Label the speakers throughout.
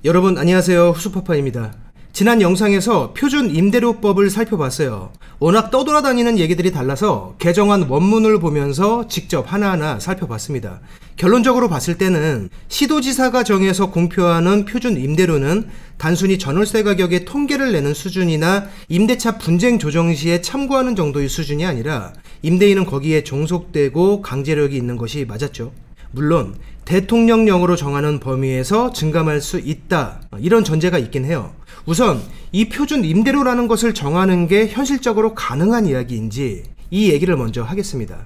Speaker 1: 여러분 안녕하세요, 후수파파입니다. 지난 영상에서 표준 임대료법을 살펴봤어요. 워낙 떠돌아다니는 얘기들이 달라서 개정안 원문을 보면서 직접 하나하나 살펴봤습니다. 결론적으로 봤을 때는 시도지사가 정해서 공표하는 표준 임대료는 단순히 전월세 가격의 통계를 내는 수준이나 임대차 분쟁 조정 시에 참고하는 정도의 수준이 아니라 임대인은 거기에 종속되고 강제력이 있는 것이 맞았죠. 물론 대통령령으로 정하는 범위에서 증감할 수 있다, 이런 전제가 있긴 해요. 우선 이 표준 임대료라는 것을 정하는 게 현실적으로 가능한 이야기인지 이 얘기를 먼저 하겠습니다.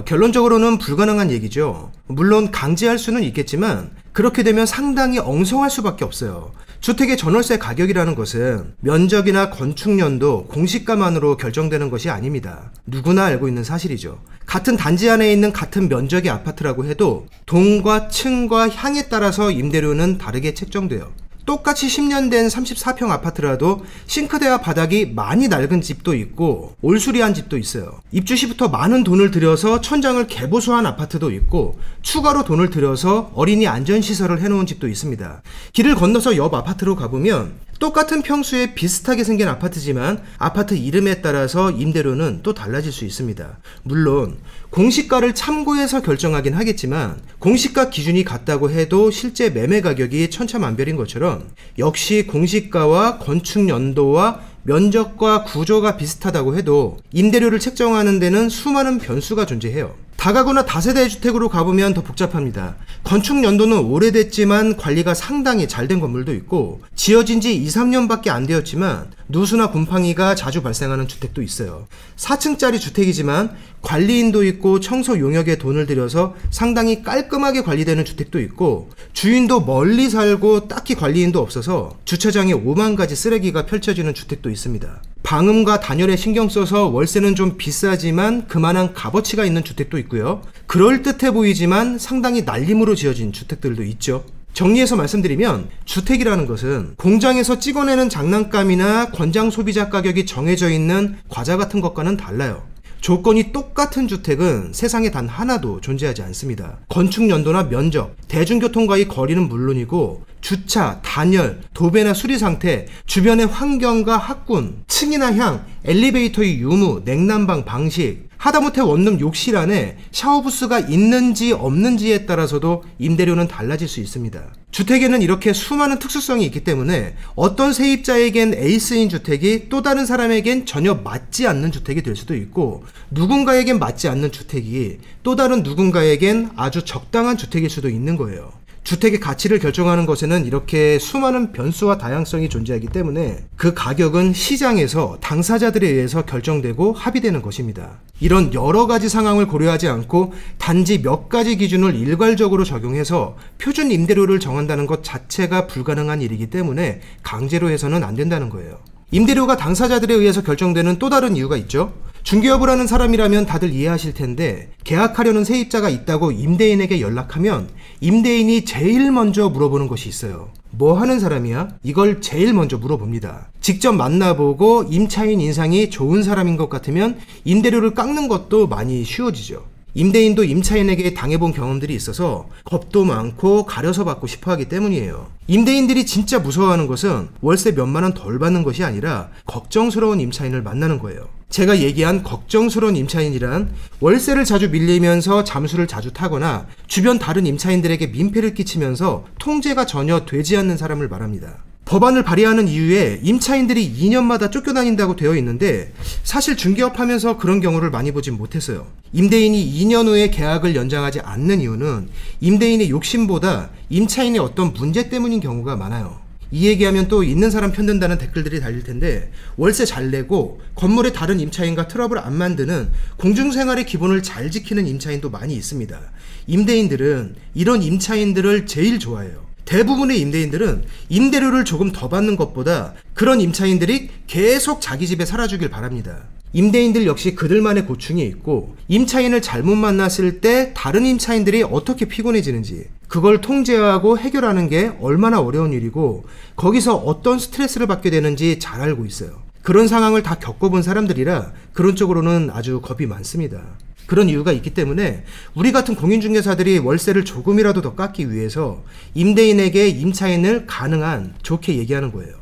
Speaker 1: 결론적으로는 불가능한 얘기죠. 물론 강제할 수는 있겠지만 그렇게 되면 상당히 엉성할 수밖에 없어요. 주택의 전월세 가격이라는 것은 면적이나 건축연도, 공시가만으로 결정되는 것이 아닙니다. 누구나 알고 있는 사실이죠. 같은 단지 안에 있는 같은 면적의 아파트라고 해도 동과 층과 향에 따라서 임대료는 다르게 책정돼요. 똑같이 10년 된 34평 아파트라도 싱크대와 바닥이 많이 낡은 집도 있고 올수리한 집도 있어요. 입주 시부터 많은 돈을 들여서 천장을 개보수한 아파트도 있고 추가로 돈을 들여서 어린이 안전시설을 해놓은 집도 있습니다. 길을 건너서 옆 아파트로 가보면 똑같은 평수에 비슷하게 생긴 아파트지만 아파트 이름에 따라서 임대료는 또 달라질 수 있습니다. 물론 공시가를 참고해서 결정하긴 하겠지만 공시가 기준이 같다고 해도 실제 매매 가격이 천차만별인 것처럼 역시 공시가와 건축 연도와 면적과 구조가 비슷하다고 해도 임대료를 책정하는 데는 수많은 변수가 존재해요. 다가구나 다세대 주택으로 가보면 더 복잡합니다. 건축 연도는 오래됐지만 관리가 상당히 잘 된 건물도 있고 지어진 지 2, 3년밖에 안 되었지만 누수나 곰팡이가 자주 발생하는 주택도 있어요. 4층짜리 주택이지만 관리인도 있고 청소 용역에 돈을 들여서 상당히 깔끔하게 관리되는 주택도 있고 주인도 멀리 살고 딱히 관리인도 없어서 주차장에 5만 가지 쓰레기가 펼쳐지는 주택도 있습니다. 방음과 단열에 신경 써서 월세는 좀 비싸지만 그만한 값어치가 있는 주택도 있고요. 그럴듯해 보이지만 상당히 날림으로 지어진 주택들도 있죠. 정리해서 말씀드리면 주택이라는 것은 공장에서 찍어내는 장난감이나 권장 소비자 가격이 정해져 있는 과자 같은 것과는 달라요. 조건이 똑같은 주택은 세상에 단 하나도 존재하지 않습니다. 건축 연도나 면적, 대중교통과의 거리는 물론이고 주차, 단열, 도배나 수리 상태, 주변의 환경과 학군, 층이나 향, 엘리베이터의 유무, 냉난방 방식, 하다못해 원룸 욕실 안에 샤워부스가 있는지 없는지에 따라서도 임대료는 달라질 수 있습니다. 주택에는 이렇게 수많은 특수성이 있기 때문에 어떤 세입자에겐 에이스인 주택이 또 다른 사람에겐 전혀 맞지 않는 주택이 될 수도 있고 누군가에겐 맞지 않는 주택이 또 다른 누군가에겐 아주 적당한 주택일 수도 있는 거예요. 주택의 가치를 결정하는 것에는 이렇게 수많은 변수와 다양성이 존재하기 때문에 그 가격은 시장에서 당사자들에 의해서 결정되고 합의되는 것입니다. 이런 여러 가지 상황을 고려하지 않고 단지 몇 가지 기준을 일괄적으로 적용해서 표준 임대료를 정한다는 것 자체가 불가능한 일이기 때문에 강제로 해서는 안 된다는 거예요. 임대료가 당사자들에 의해서 결정되는 또 다른 이유가 있죠. 중개업을 하는 사람이라면 다들 이해하실 텐데 계약하려는 세입자가 있다고 임대인에게 연락하면 임대인이 제일 먼저 물어보는 것이 있어요. 뭐 하는 사람이야? 이걸 제일 먼저 물어봅니다. 직접 만나보고 임차인 인상이 좋은 사람인 것 같으면 임대료를 깎는 것도 많이 쉬워지죠. 임대인도 임차인에게 당해본 경험들이 있어서 겁도 많고 가려서 받고 싶어 하기 때문이에요. 임대인들이 진짜 무서워하는 것은 월세 몇만 원 덜 받는 것이 아니라 걱정스러운 임차인을 만나는 거예요. 제가 얘기한 걱정스러운 임차인이란 월세를 자주 밀리면서 잠수를 자주 타거나 주변 다른 임차인들에게 민폐를 끼치면서 통제가 전혀 되지 않는 사람을 말합니다. 법안을 발의하는 이유에 임차인들이 2년마다 쫓겨다닌다고 되어 있는데 사실 중개업 하면서 그런 경우를 많이 보진 못했어요. 임대인이 2년 후에 계약을 연장하지 않는 이유는 임대인의 욕심보다 임차인의 어떤 문제 때문인 경우가 많아요. 이 얘기하면 또 있는 사람 편든다는 댓글들이 달릴 텐데 월세 잘 내고 건물의 다른 임차인과 트러블 안 만드는 공중생활의 기본을 잘 지키는 임차인도 많이 있습니다. 임대인들은 이런 임차인들을 제일 좋아해요. 대부분의 임대인들은 임대료를 조금 더 받는 것보다 그런 임차인들이 계속 자기 집에 살아주길 바랍니다. 임대인들 역시 그들만의 고충이 있고 임차인을 잘못 만났을 때 다른 임차인들이 어떻게 피곤해지는지 그걸 통제하고 해결하는 게 얼마나 어려운 일이고 거기서 어떤 스트레스를 받게 되는지 잘 알고 있어요. 그런 상황을 다 겪어본 사람들이라 그런 쪽으로는 아주 겁이 많습니다. 그런 이유가 있기 때문에 우리 같은 공인중개사들이 월세를 조금이라도 더 깎기 위해서 임대인에게 임차인을 가능한 좋게 얘기하는 거예요.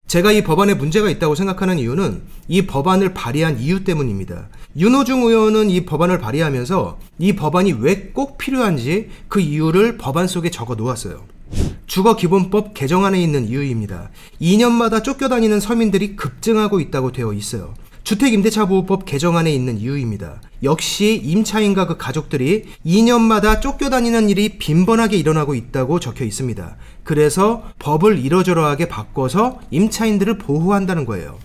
Speaker 1: 제가 이 법안에 문제가 있다고 생각하는 이유는 이 법안을 발의한 이유 때문입니다. 윤호중 의원은 이 법안을 발의하면서 이 법안이 왜 꼭 필요한지 그 이유를 법안 속에 적어 놓았어요. 주거기본법 개정안에 있는 이유입니다. 2년마다 쫓겨다니는 서민들이 급증하고 있다고 되어 있어요. 주택임대차보호법 개정안에 있는 이유입니다. 역시 임차인과 그 가족들이 2년마다 쫓겨다니는 일이 빈번하게 일어나고 있다고 적혀 있습니다. 그래서 법을 이러저러하게 바꿔서 임차인들을 보호한다는 거예요.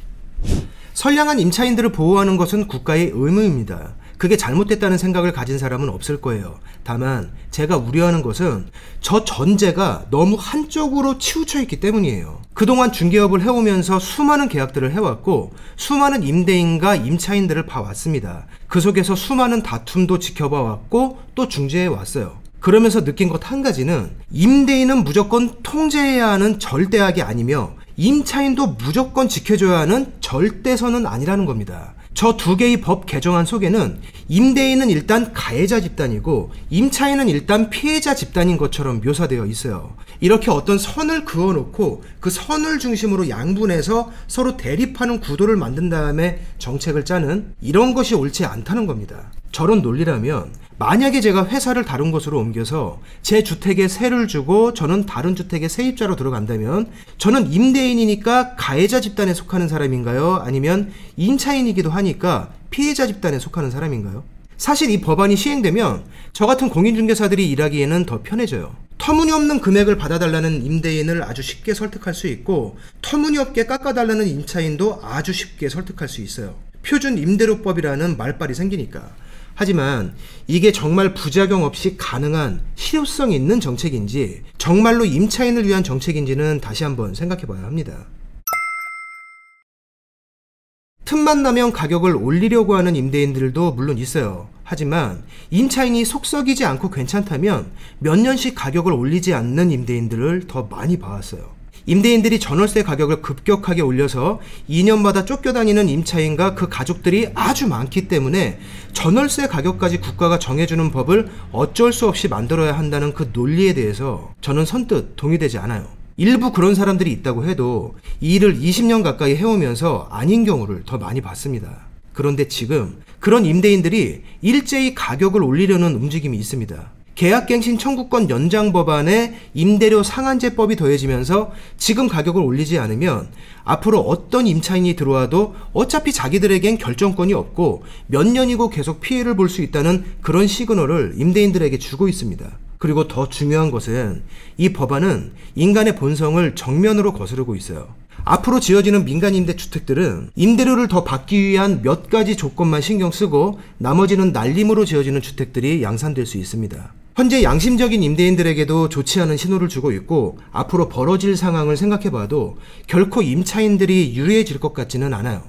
Speaker 1: 선량한 임차인들을 보호하는 것은 국가의 의무입니다. 그게 잘못됐다는 생각을 가진 사람은 없을 거예요. 다만 제가 우려하는 것은 저 전제가 너무 한쪽으로 치우쳐 있기 때문이에요. 그동안 중개업을 해오면서 수많은 계약들을 해왔고 수많은 임대인과 임차인들을 봐왔습니다. 그 속에서 수많은 다툼도 지켜봐왔고 또 중재해왔어요. 그러면서 느낀 것 한 가지는 임대인은 무조건 통제해야 하는 절대악이 아니며 임차인도 무조건 지켜줘야 하는 절대선은 아니라는 겁니다. 저 두 개의 법 개정안 속에는 임대인은 일단 가해자 집단이고 임차인은 일단 피해자 집단인 것처럼 묘사되어 있어요. 이렇게 어떤 선을 그어놓고 그 선을 중심으로 양분해서 서로 대립하는 구도를 만든 다음에 정책을 짜는 이런 것이 옳지 않다는 겁니다. 저런 논리라면 만약에 제가 회사를 다른 곳으로 옮겨서 제 주택에 세를 주고 저는 다른 주택에 세입자로 들어간다면 저는 임대인이니까 가해자 집단에 속하는 사람인가요? 아니면 임차인이기도 하니까 피해자 집단에 속하는 사람인가요? 사실 이 법안이 시행되면 저 같은 공인중개사들이 일하기에는 더 편해져요. 터무니없는 금액을 받아달라는 임대인을 아주 쉽게 설득할 수 있고 터무니없게 깎아달라는 임차인도 아주 쉽게 설득할 수 있어요. 표준 임대료법이라는 말빨이 생기니까. 하지만 이게 정말 부작용 없이 가능한 실효성 있는 정책인지 정말로 임차인을 위한 정책인지는 다시 한번 생각해 봐야 합니다. 틈만 나면 가격을 올리려고 하는 임대인들도 물론 있어요. 하지만 임차인이 속썩이지 않고 괜찮다면 몇 년씩 가격을 올리지 않는 임대인들을 더 많이 봐왔어요. 임대인들이 전월세 가격을 급격하게 올려서 2년마다 쫓겨다니는 임차인과 그 가족들이 아주 많기 때문에 전월세 가격까지 국가가 정해주는 법을 어쩔 수 없이 만들어야 한다는 그 논리에 대해서 저는 선뜻 동의되지 않아요. 일부 그런 사람들이 있다고 해도 이 일을 20년 가까이 해오면서 아닌 경우를 더 많이 봤습니다. 그런데 지금 그런 임대인들이 일제히 가격을 올리려는 움직임이 있습니다. 계약갱신 청구권 연장 법안에 임대료 상한제법이 더해지면서 지금 가격을 올리지 않으면 앞으로 어떤 임차인이 들어와도 어차피 자기들에겐 결정권이 없고 몇 년이고 계속 피해를 볼 수 있다는 그런 시그널을 임대인들에게 주고 있습니다. 그리고 더 중요한 것은 이 법안은 인간의 본성을 정면으로 거스르고 있어요. 앞으로 지어지는 민간임대주택들은 임대료를 더 받기 위한 몇 가지 조건만 신경 쓰고 나머지는 날림으로 지어지는 주택들이 양산될 수 있습니다. 현재 양심적인 임대인들에게도 좋지 않은 신호를 주고 있고 앞으로 벌어질 상황을 생각해봐도 결코 임차인들이 유리해질 것 같지는 않아요.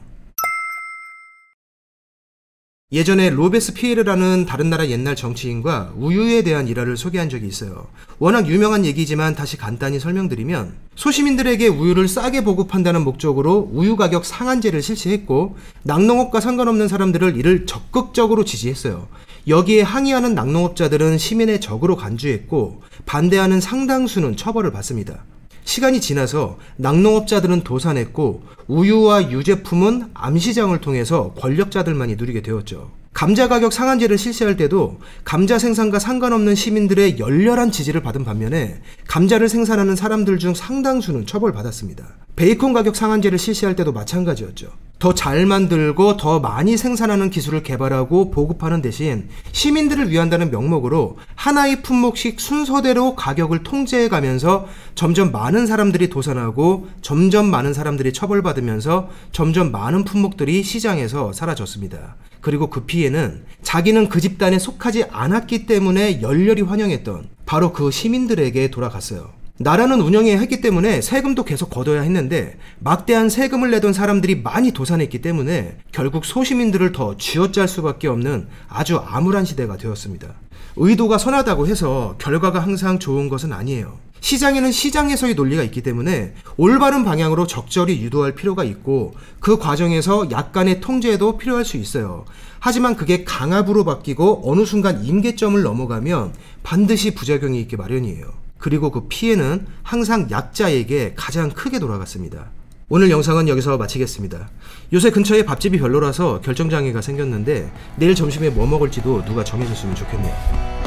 Speaker 1: 예전에 로베스피에르라는 다른 나라 옛날 정치인과 우유에 대한 일화를 소개한 적이 있어요. 워낙 유명한 얘기지만 다시 간단히 설명드리면 소시민들에게 우유를 싸게 보급한다는 목적으로 우유 가격 상한제를 실시했고 낙농업과 상관없는 사람들을 이를 적극적으로 지지했어요. 여기에 항의하는 낙농업자들은 시민의 적으로 간주했고 반대하는 상당수는 처벌을 받습니다. 시간이 지나서 낙농업자들은 도산했고 우유와 유제품은 암시장을 통해서 권력자들만이 누리게 되었죠. 감자 가격 상한제를 실시할 때도 감자 생산과 상관없는 시민들의 열렬한 지지를 받은 반면에 감자를 생산하는 사람들 중 상당수는 처벌받았습니다. 베이컨 가격 상한제를 실시할 때도 마찬가지였죠. 더 잘 만들고 더 많이 생산하는 기술을 개발하고 보급하는 대신 시민들을 위한다는 명목으로 하나의 품목씩 순서대로 가격을 통제해가면서 점점 많은 사람들이 도산하고 점점 많은 사람들이 처벌받으면서 점점 많은 품목들이 시장에서 사라졌습니다. 그리고 그 피해는 자기는 그 집단에 속하지 않았기 때문에 열렬히 환영했던 바로 그 시민들에게 돌아갔어요. 나라는 운영해야 했기 때문에 세금도 계속 걷어야 했는데 막대한 세금을 내던 사람들이 많이 도산했기 때문에 결국 소시민들을 더 쥐어짤 수밖에 없는 아주 암울한 시대가 되었습니다. 의도가 선하다고 해서 결과가 항상 좋은 것은 아니에요. 시장에는 시장에서의 논리가 있기 때문에 올바른 방향으로 적절히 유도할 필요가 있고 그 과정에서 약간의 통제도 필요할 수 있어요. 하지만 그게 강압으로 바뀌고 어느 순간 임계점을 넘어가면 반드시 부작용이 있기 마련이에요. 그리고 그 피해는 항상 약자에게 가장 크게 돌아갔습니다. 오늘 영상은 여기서 마치겠습니다. 요새 근처에 밥집이 별로라서 결정장애가 생겼는데 내일 점심에 뭐 먹을지도 누가 정해줬으면 좋겠네요.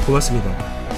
Speaker 1: 고맙습니다.